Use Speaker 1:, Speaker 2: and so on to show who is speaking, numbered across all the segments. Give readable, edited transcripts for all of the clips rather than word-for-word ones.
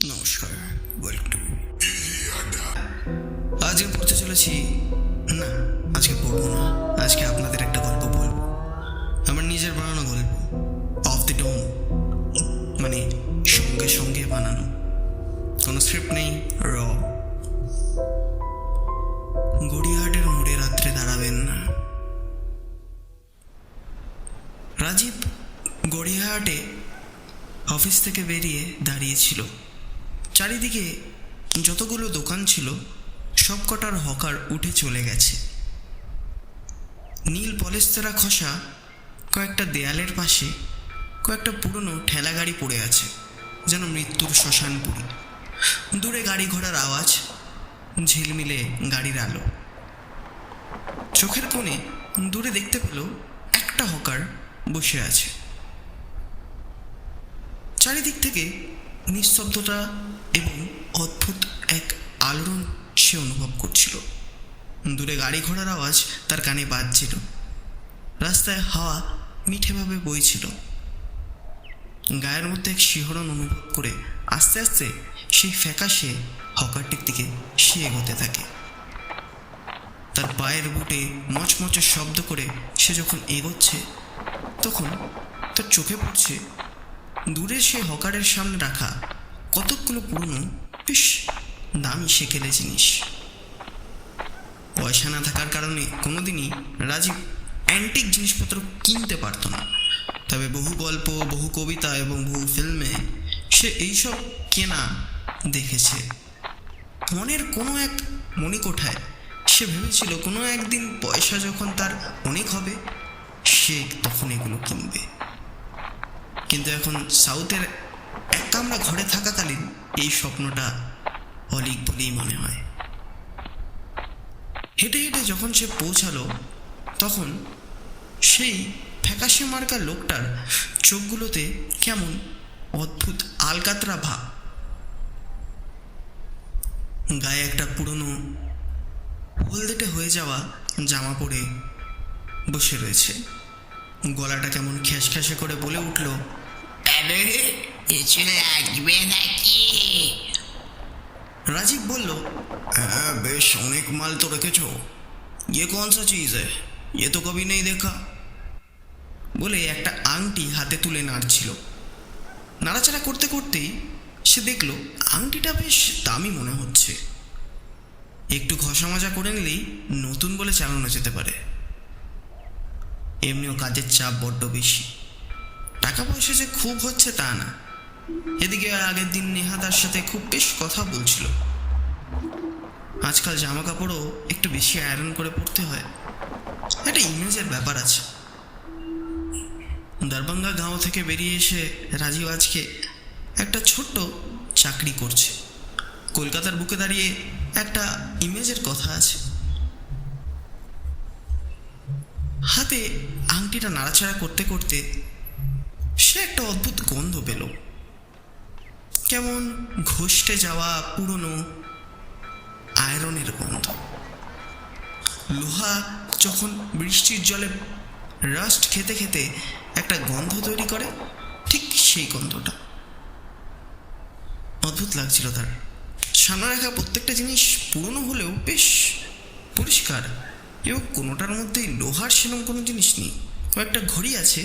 Speaker 1: নমস্কার, welcome to আজকে পড়তে চলেছি। না, আজকে পড়বো না। আজকে আপনাদের একটা গল্প বলবো, আমার নিজের বানানো গল্প, অফ দি ডোম, মানে সঙ্গে সঙ্গে বানানো, কোনো স্ক্রিপ্ট নেই, র। গড়িয়াহাটের মোড়ে রাত্রে দাঁড়াবেন না। রাজীব গড়িয়াহাটে অফিস থেকে বেরিয়ে দাঁড়িয়েছিল। চারিদিকে যতগুলো দোকান ছিল সব কটার হকার উঠে চলে গেছে। নীল পলেস্তেরা খসা কয়েকটা দেয়ালের পাশে কয়েকটা পুরনো ঠেলা গাড়ি পড়ে আছে, যেন মৃত্যুর শ্মশানপুরী। দূরে গাড়ি ঘোড়ার আওয়াজ, ঝিলমিলে গাড়ির আলো। চোখের কোণে দূরে দেখতে পেল একটা হকার বসে আছে। চারিদিক থেকে নিস্তব্ধতা এবং অদ্ভুত এক আলোড়ন সে অনুভব করছিল। দূরে গাড়ি ঘোড়ার আওয়াজ তার কানে বাজছিল, রাস্তায় হাওয়া মিঠেভাবে বইছিল। গায়ের মধ্যে এক শিহরণ অনুভব করে আস্তে আস্তে সেই ফ্যাকাশে হকারটির দিকে সে এগোতে থাকে। তার পায়ের বুটে মচমচে শব্দ করে সে যখন এগোচ্ছে, তখন তার চোখে পড়ছে দূরে সে হকারের সামনে রাখা কতকগুলো পুরনো বেশ দামি সেকেলে জিনিস। পয়সা না থাকার কারণে কোনোদিনই রাজীব অ্যান্টিক জিনিসপত্র কিনতে পারত না, তবে বহু গল্প, বহু কবিতা এবং বহু ফিল্মে সে এইসব কেনা দেখেছে। মনের কোনো এক মণিকোঠায় সে ভেবেছিল কোনো একদিন পয়সা যখন তার অনেক হবে, সে তখন এগুলো কিনবে। কিন্তু এখন সাউথের এক কামরা ঘরে থাকাকালীন এই স্বপ্নটা অলিক বলেই মনে হয়। হেঁটে হেঁটে যখন সে পৌঁছালো, তখন সেই ফ্যাকাশে মার্কা লোকটার চোখগুলোতে কেমন অদ্ভুত আলকাতরা ভাব। গায়ে একটা পুরনো হলদেটে হয়ে যাওয়া জামা পরে বসে রয়েছে। গলাটা কেমন খ্যাসখ্যাসে করে বলে উঠল,
Speaker 2: কিছু লাগবে নাকি?
Speaker 1: রাজীব বলল, হ্যাঁ, বেশ অনেক মাল তো রেখেছো। ये कौन सा चीज है? ये तो कभी नहीं देखा। বলে একটা আংটি হাতে তুলে নাড়ছিল। নাড়াচাড়া করতে করতেই সে দেখল আংটিটা বেশ দামি মনে হচ্ছে। একটু ঘষা মাজা করে নিলেই নতুন বলে চালানো যেতে পারে। এমনিও কাজের চাপ বড্ড বেশি, টাকা পয়সা যে খুব হচ্ছে তা না। এদিকে আগের দিন নেহাদার সাথে খুব বেশ কথা বলছিল। আজকাল জামা কাপড়ও একটু বেশি আয়রন করে পড়তে হয়, একটা ইমেজের ব্যাপার আছে। দরভঙ্গা গাঁও থেকে বেরিয়ে এসে রাজীব আজকে একটা ছোট্ট চাকরি করছে। কলকাতার বুকে দাঁড়িয়ে একটা ইমেজের কথা আছে। হাতে আংটিটা নাড়াচাড়া করতে করতে সে একটা অদ্ভুত গন্ধ পেল, কেমন ঘষ্টে যাওয়া পুরনো আয়রনের গন্ধ। লোহা যখন বৃষ্টির জলে রাস্ট খেতে খেতে একটা গন্ধ তৈরি করে, ঠিক সেই গন্ধটা। অদ্ভুত লাগছিল তার। সামনে রাখা প্রত্যেকটা জিনিস পুরনো হলেও বেশ পরিষ্কার, এবং কোনোটার মধ্যেই লোহার সেরকম কোনো জিনিস নেই। কয়েকটা ঘড়ি আছে,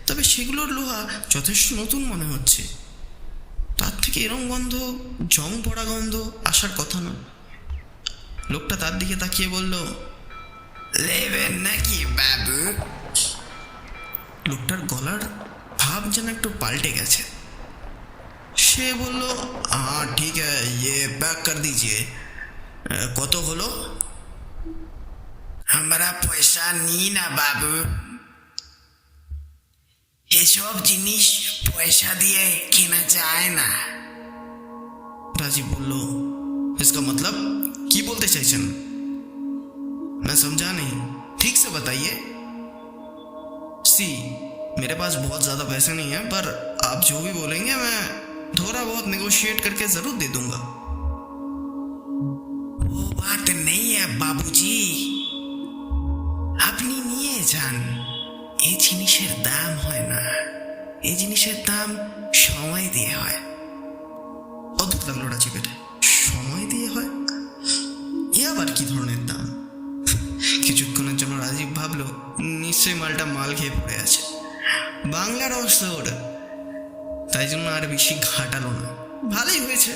Speaker 1: তবে সেগুলোর লোহা যথেষ্ট নতুন মনে হচ্ছে। তার থেকে এরম গন্ধ, জং পড়া গন্ধ আসার কথা না। লোকটা তার দিকে তাকিয়ে বলল,
Speaker 2: নেবেন নাকি বাবু?
Speaker 1: লোকটার গলার ভাব যেন একটু পাল্টে গেছে। সে বলল, हाँ ठीक है, ये पैक कर दीजिए। কত হলো?
Speaker 2: আমরা পয়সা নিই না বাবু, এসব জিনিস পয়সা দিয়ে কেনা যায় না।
Speaker 1: राजीव बोल, इसका मतलब की बोलते चाइছেন? मैं समझा नहीं, ठीक से बताइए। सी, मेरे पास बहुत ज्यादा पैसे नहीं है, पर आप जो भी बोलेंगे मैं थोड़ा बहुत नेगोशिएट करके जरूर दे दूंगा।
Speaker 2: वो बात नहीं है बाबूजी, আপনি নিয়ে যান। এই জিনিসের দাম হয় না, এই জিনিসের দাম সময় দিয়ে হয়।
Speaker 1: অদ্ভুত লাগলো রাজীবের। সময় দিয়ে হয়, এ আবার কি ধরনের দাম? কিছুক্ষণের জন্য রাজীব ভাবলো নিশ্চয়ই মালটা মাল খেয়ে পড়ে আছে, বাংলার অবসর। তাই জন্য আর বেশি ঘাটালো না। ভালোই হয়েছে,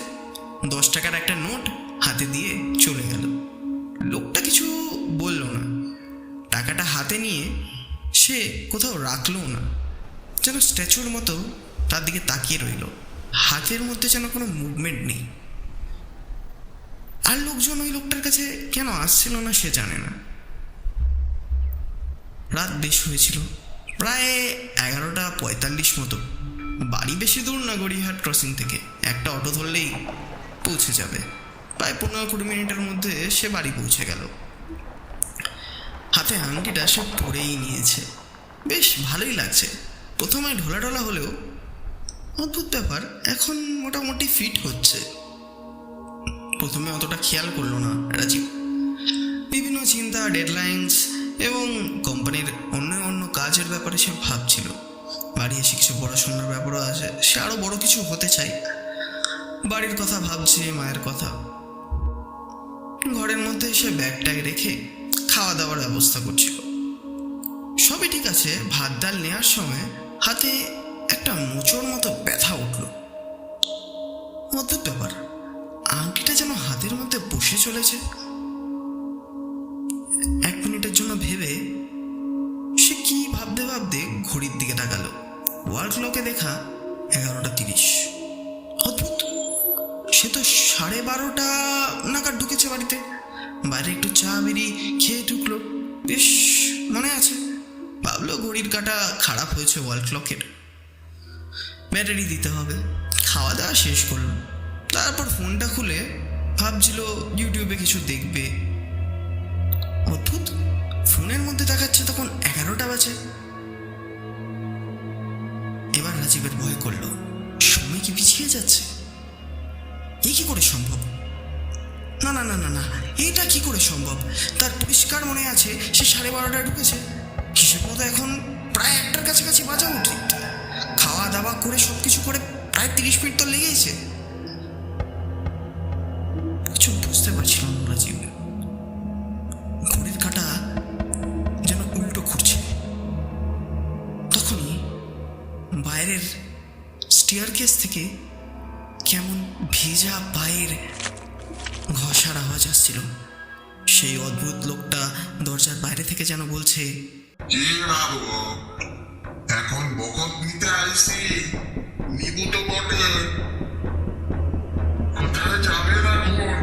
Speaker 1: 10 টাকার একটা নোট হাতে দিয়ে চলে গেল। লোকটা কিছু বলল না। টাকাটা হাতে নিয়ে সে কোথাও রাখলো না, যেন স্ট্যাচুর মতো তার দিকে তাকিয়ে রইল। হাতের মধ্যে যেন কোনো মুভমেন্ট নেই। আর লোকজন ওই লোকটার কাছে কেন আসছিল না সে জানে না। রাত বেশ হয়েছিল, প্রায় 11:45 মতো। বাড়ি বেশি দূর না, গড়িয়াহাট ক্রসিং থেকে একটা অটো ধরলেই পৌঁছে যাবে। প্রায় 15-20 মিনিটের মধ্যে সে বাড়ি পৌঁছে গেল। হাতে আংটিটা সে পরেই নিয়েছে, বেশ ভালোই লাগছে। প্রথমে ঢোলা হলেও অদ্ভুত ব্যাপার, এখন মোটামুটি ফিট হচ্ছে। প্রথমে অতটা খেয়াল করলো না রাজীব। বিভিন্ন চিন্তা, ডেডলাইন্স এবং কোম্পানির অন্য কাজের ব্যাপারে সে ভাবছিল। বাড়ি এসে কিছু পড়াশোনার ব্যাপারও আছে, সে আরও বড় কিছু হতে চায়। বাড়ির কথা ভাবছে, মায়ের কথা। ঘরের মধ্যে সে ব্যাগ ট্যাগ রেখে খাওয়া দাওয়ার ব্যবস্থা করছিল। সবই ঠিক আছে। ভাত ডাল নেওয়ার সময় হাতে একটা মোচড় মতো ব্যথা উঠল। অদ্ভুত ব্যাপার, আংটিটা যেন হাতের মধ্যে বসে চলেছে। 1 মিনিটের জন্য ভেবে সে কি ভাবতে ঘড়ির দিকে তাকালো। ওয়াল ক্লকে দেখা 11:30। অদ্ভুত, সে তো 12:30 নাগাদ ঢুকেছে বাড়িতে। বাইরে একটু চা বিড়ি খেয়ে ঢুকলো, বেশ মনে আছে। ভাবলো ঘড়ির কাঁটা খারাপ হয়েছে ওয়াল ক্লকের, ব্যাটারি দিতে হবে। খাওয়া দাওয়া শেষ করলো, তারপর ফোনটা খুলে ভাবছিল ইউটিউবে কিছু দেখবে। অদ্ভুত, ফোনের মধ্যে দেখাচ্ছে তখন 11টা বাজে। এবার রাজীবের ভয় করলো, সময় কি পিছিয়ে যাচ্ছে? এ কি করে সম্ভব? না না না না না, এটা কি করে সম্ভব? তার পরিষ্কার মনে আছে সে 12:30টায় ঢুকেছে। হিসেব মতো এখন প্রায় 1টার কাছাকাছি বাজা উচিত। খাওয়া দাওয়া করে সবকিছু করে প্রায় 30 মিনিট তো লেগেছে। কিছু বুঝতে পারছিল না রাজীব। ঘড়ির কাঁটা যেন উল্টো ঘুরছে। তখনই বাইরের স্টেয়ারকেস থেকে কেমন ভেজা পায়ের ঘষার আওয়াজ আসছিল। সেই অদ্ভুত লোকটা দরজার বাইরে থেকে যেন বলছে,
Speaker 3: কি বাবু, এখন বকত নিতে আইসি, নিব তো বটে, কোথায় যাবেন এখন?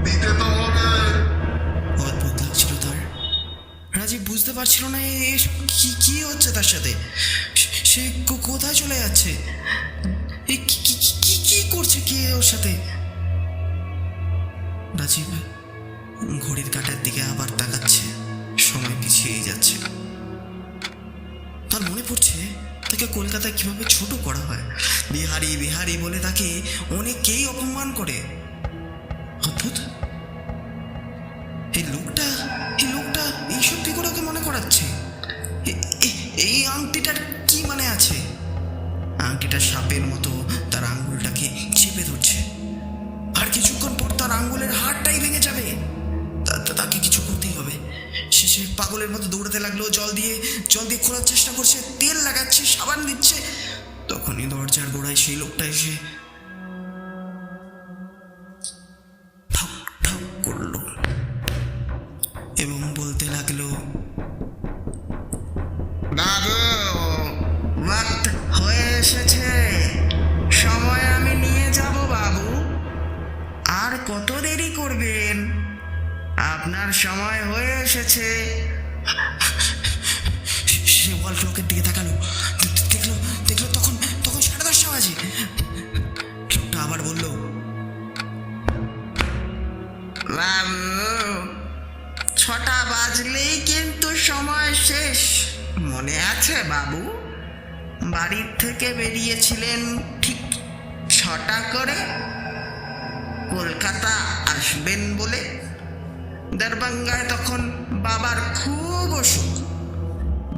Speaker 3: দিতে তো হবে।
Speaker 1: অদ্ভুত লাগছিল তার। রাজীব বুঝতে পারছিল না এসব কি হচ্ছে তার সাথে। সে কোথায় চলে যাচ্ছে, কি করছে কে ওর সাথে? রাজীব ঘড়ির কাঁটার দিকে আবার তাকাচ্ছে, সময় পিছিয়েই যাচ্ছে। তার মনে পড়ছে তাকে কলকাতায় কিভাবে ছোট করা হয়। বিহারি বিহারি বলে তাকে অনেকেই অপমান করে। অদ্ভুত, এই লোকটা এইসব কি করে ওকে মনে করাচ্ছে? এই আংটিটার কি মানে আছে? আংটিটা সাপের মতো তার আঙ্গুলটাকে চেপে ধরছে। আর কিছুক্ষণ পর তার আঙ্গুলের হাড়টাই ভেঙে যাবে। তাকে কিছু করতেই হবে। সে পাগলের মতো দৌড়াতে লাগলো, জল দিয়ে খোলার চেষ্টা করছে, তেল লাগাচ্ছে, সাবান দিচ্ছে। তখনই দরজার গোড়ায় সেই লোকটা এসে ঠক ঠক করলো এবং বলতে লাগলো, বাবু, ওয়াক্ত হয়ে এসেছে, সময় আমি নিয়ে যাব বাবু। আর কত দেরি করবেন? আপনার সময় হয়ে এসেছে। সে ওয়াল ক্লকের দিকে তাকালো, দেখলো তখন 10:30 বাজে। লোকটা আবার বলল, বাবু, 6টা বাজলেই কিন্তু সময় শেষ, মনে আছে বাবু? বাড়ির থেকে বেরিয়েছিলেন ঠিক 6টা করে, কলকাতা আসবেন বলে। দরভঙ্গায় তখন বাবার খুব অসুখ,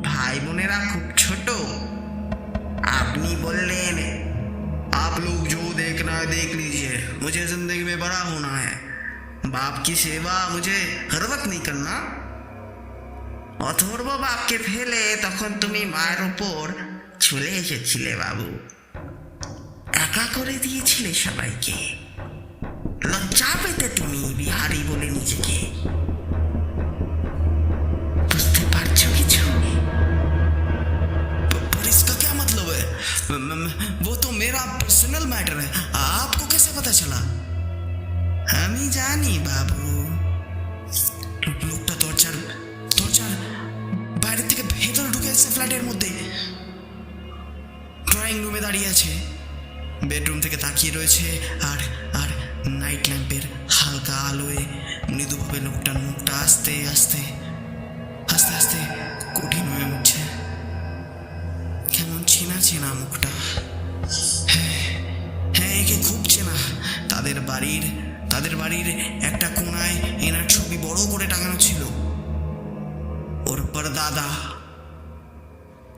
Speaker 1: ভাই বোনেরা খুব ছোট। আপনি বললেন, आप लोग जो देख किनारे देख लीजिए, मुझे जिंदगी में बड़ा होना है। बाप की सेवा मुझे हर वक्त नहीं करना।
Speaker 2: অথর্ব বাপকে ফেলে তখন তুমি মায়ের ওপর চলে এসেছিলে বাবু, একা করে দিয়েছিলে সবাইকে। লজ্জা পেতে তুমি বিহারি বলে নিজেকে। বুঝতে পারছো কিছু?
Speaker 1: पर इसका क्या मतलब है? वो तो मेरा पर्सनल मैटर है, आपको कैसे पता चला?
Speaker 2: আমি জানি বাবু।
Speaker 1: লোকটা দরজার বাইরে থেকে ভেতরে ঢুকে এসেছে ফ্ল্যাটের মধ্যে। ড্রয়িং রুমে দাঁড়িয়ে আছে, বেডরুম থেকে তাকিয়ে রয়েছে, আর আর নাইট ল্যাম্পের হালকা আলোয় মৃদুভাবে লোকটার মুখটা আস্তে আস্তে আস্তে আস্তে কঠিন হয়ে উঠছে। কেমন চেনা চেনা মুখটা। হ্যাঁ হ্যাঁ, একে খুব চেনা। তাদের বাড়ির একটা কোণায় এনার ছবি বড় করে টাঙানো ছিল। ওর দাদা,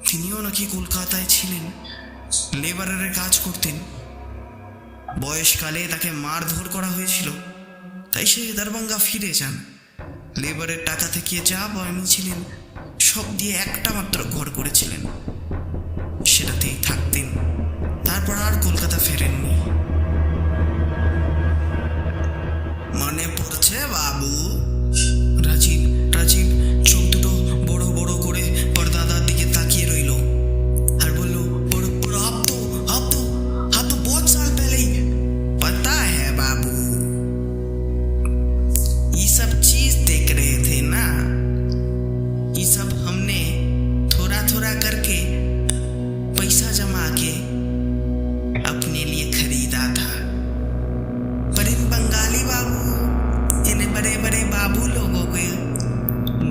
Speaker 1: তিনিও নাকি কলকাতায় ছিলেন, লেবারের কাজ করতেন। বয়সকালে তাকে মারধর করা হয়েছিল, তাই সে দরভঙ্গা ফিরে যান। লেবারের টাকা থেকে যা বয়ানি ছিলেন সব দিয়ে একটা মাত্র ঘর করেছিলেন, সেটাতেই থাকতেন। তারপর আর কলকাতা ফেরেননি। মনে পড়ছে বাবু? রাজীব চোখ দুটো বড় বড় করে পরদাদার দিকে তাকিয়ে রইল আর বলল, पर आप तो बहुत साल पहले ही।
Speaker 2: पता है बाबू, ये सब चीज देख रहे थे ना,
Speaker 1: ये सब हमने
Speaker 2: थोड़ा थोड़ा करके
Speaker 1: पैसा जमा के
Speaker 2: अपने लिए खरीदा था। पर इन बंगाली बाबू, इन बड़े बड़े बाबू लोगों को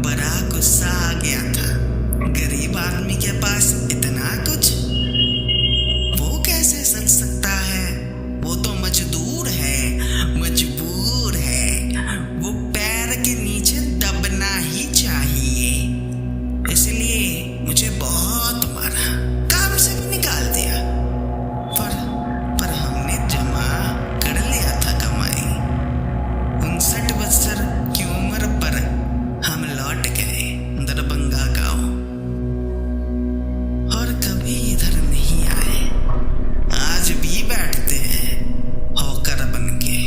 Speaker 2: बड़ा गुस्सा आ गया था। गरीब आदमी के पास इतना कुछ, वो कैसे सच सकता है? वो तो मजदूर है, मजबूर है, वो पैर के नीचे दबना ही चाहिए। इसलिए मुझे बहुत मारा, काम से भी निकाल दिया। पर हमने जमा कर लिया था कमाई। 59 बरस की उम्र पर हम लौट गए दरभंगा गांव, और कभी इधर नहीं आए। आज भी बैठते हैं हॉकर बन के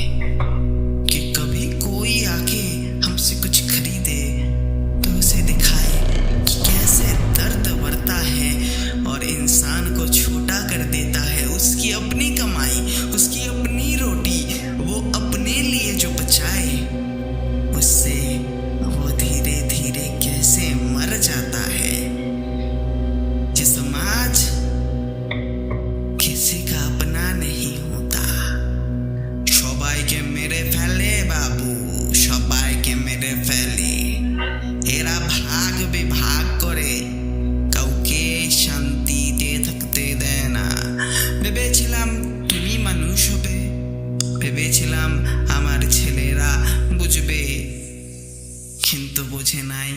Speaker 2: कि कभी कोई आके हमसे कुछ खरीदे तो उसे दिखाए कि कैसे दर्द बढ़ता है और इंसान को छोटा कर देता है। उसकी अपनी कमाई, उसकी अपनी रोटी, वो अपने लिए जो बचाए, उससे वो धीरे धीरे कैसे मर जाता है। ये समाज किसी का अपना नहीं होता।
Speaker 1: সবাইকে মেরে ফেলে বাবু, সবাইকে মেরে ফেলে।
Speaker 2: এরা ভাগ বিভাগ করে কাউকে শান্তিতে থাকতে দেয় না। ভেবেছিলাম তুমি মানুষ হবে, ভেবেছিলাম আমার ছেলেরা বুঝবে, কিন্তু বোঝে নাই।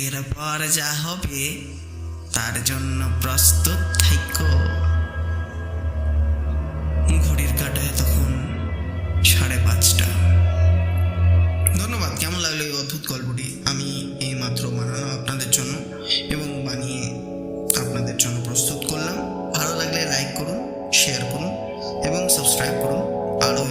Speaker 2: এরপর যা হবে তার জন্য প্রস্তুত থাকো।
Speaker 1: ঘড়ির কাঁটায় তখন 5:30। ধন্যবাদ। কেমন লাগলো এই অদ্ভুত গল্পটি? আমি এইমাত্র বানালাম আপনাদের জন্য এবং বানিয়ে আপনাদের জন্য প্রস্তুত করলাম। ভালো লাগলে লাইক করুন, শেয়ার করুন এবং সাবস্ক্রাইব করুন। আরও